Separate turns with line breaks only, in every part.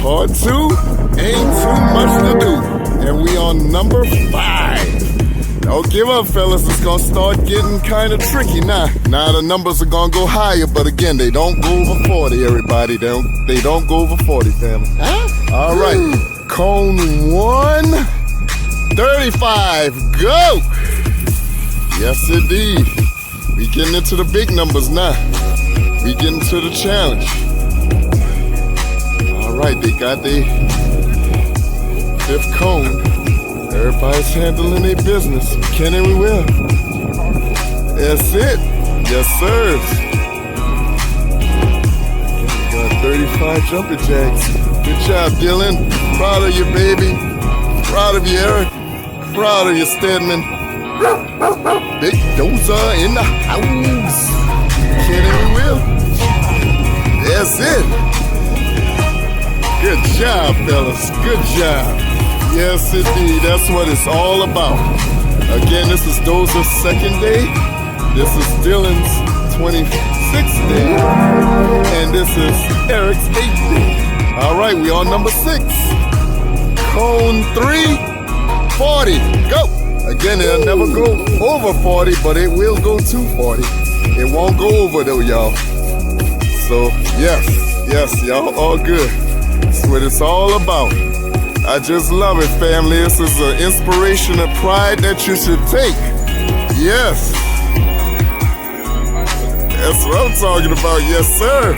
Part 2, ain't too much to do. And we on number 5. Don't give up, fellas. It's gonna start getting kind of tricky now. Now the numbers are gonna go higher, but again, they don't go over 40, everybody. They don't go over 40, family. Huh? All right. Cone 1, 35. Go! Yes, indeed. We getting into the big numbers now. We getting to the challenge. All right, they got their 5th cone. Everybody's handling their business. Can and we will. That's it. Yes, sir. We got 35 jumping jacks. Good job, Dylan. Proud of you, baby. Proud of you, Eric. Proud of you, Stedman. Big Dozer in the house. Can and we will. That's it. Good job, fellas. Good job. Yes, indeed. That's what it's all about. Again, this is Dozer's 2nd day. This is Dylan's 26th day. And this is Eric's 8th day. All right, we on number 6. Cone 3, 40. Go. Again, it'll never go over 40, but it will go to 40. It won't go over, though, y'all. So, yes, y'all, all good. That's what it's all about. I just love it, family. This is an inspiration and pride that you should take. Yes. That's what I'm talking about. Yes, sir.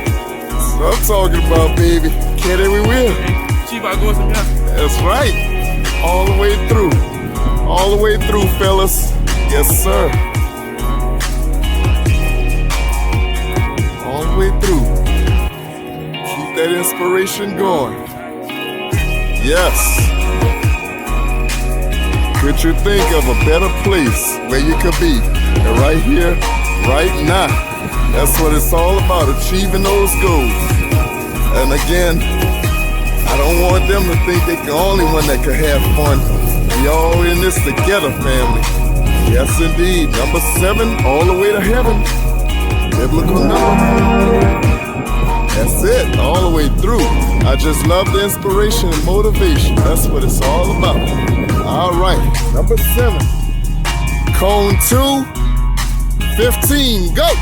That's what I'm talking about, baby. Can and we will. That's right. All the way through. All the way through, fellas. Yes, sir. All the way through. Keep that inspiration going. Yes. Could you think of a better place where you could be? And right here, right now. That's what it's all about, achieving those goals. And again, I don't want them to think they're the only one that could have fun. We all in this together, family. Yes, indeed. Number 7, all the way to heaven. Biblical number. That's it, all the way through. I just love the inspiration and motivation. That's what it's all about. All right, number 7. Cone 2, 15, go!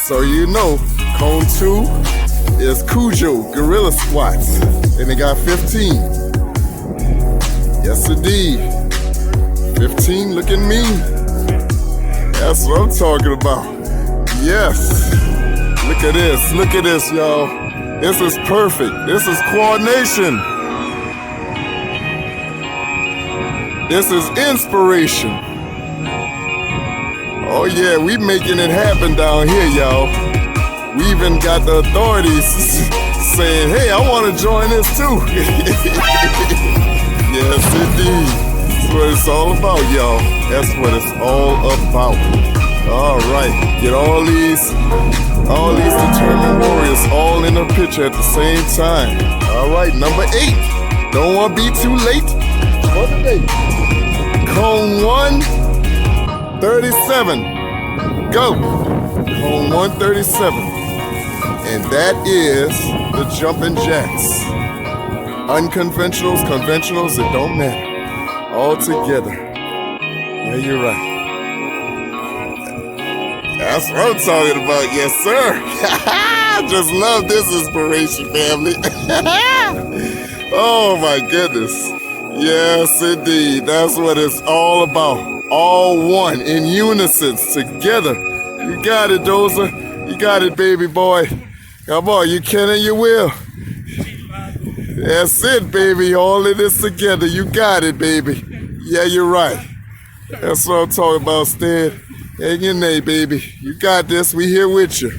So you know, cone 2 is Cujo, gorilla squats. And they got 15. Yes, indeed. 15 looking mean. That's what I'm talking about. Yes. Look at this, y'all. This is perfect. This is coordination. This is inspiration. Oh yeah, we making it happen down here, y'all. We even got the authorities saying, hey, I want to join this too. Yes, indeed. That's what it's all about, y'all. That's what it's all about. All right, get all these determined warriors all in a picture at the same time. All right, number 8. Don't want to be too late for the day. Cone 1, 37. Go. Cone 137. And that is the jumping jacks. Unconventionals, conventionals, it don't matter. All together. Yeah, you're right. That's what I'm talking about, yes, sir. I just love this inspiration, family. Oh, my goodness. Yes, indeed. That's what it's all about. All one, in unison, together. You got it, Dozer. You got it, baby boy. Come on, you can and you will. That's it, baby. All of this together. You got it, baby. Yeah, you're right. That's what I'm talking about, Stead. Hang in there, baby. You got this. We here with you.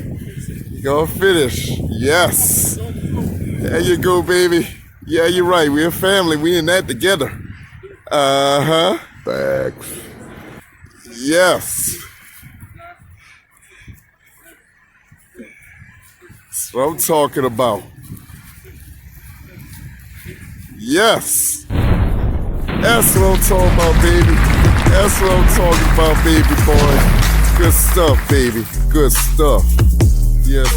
You gonna finish. Yes. There you go, baby. Yeah, you're right. We're a family. We in that together. Uh-huh. Thanks. Yes. That's what I'm talking about. Yes. That's what I'm talking about, baby. That's what I'm talking about, baby boy. Good stuff, baby. Good stuff. Yes.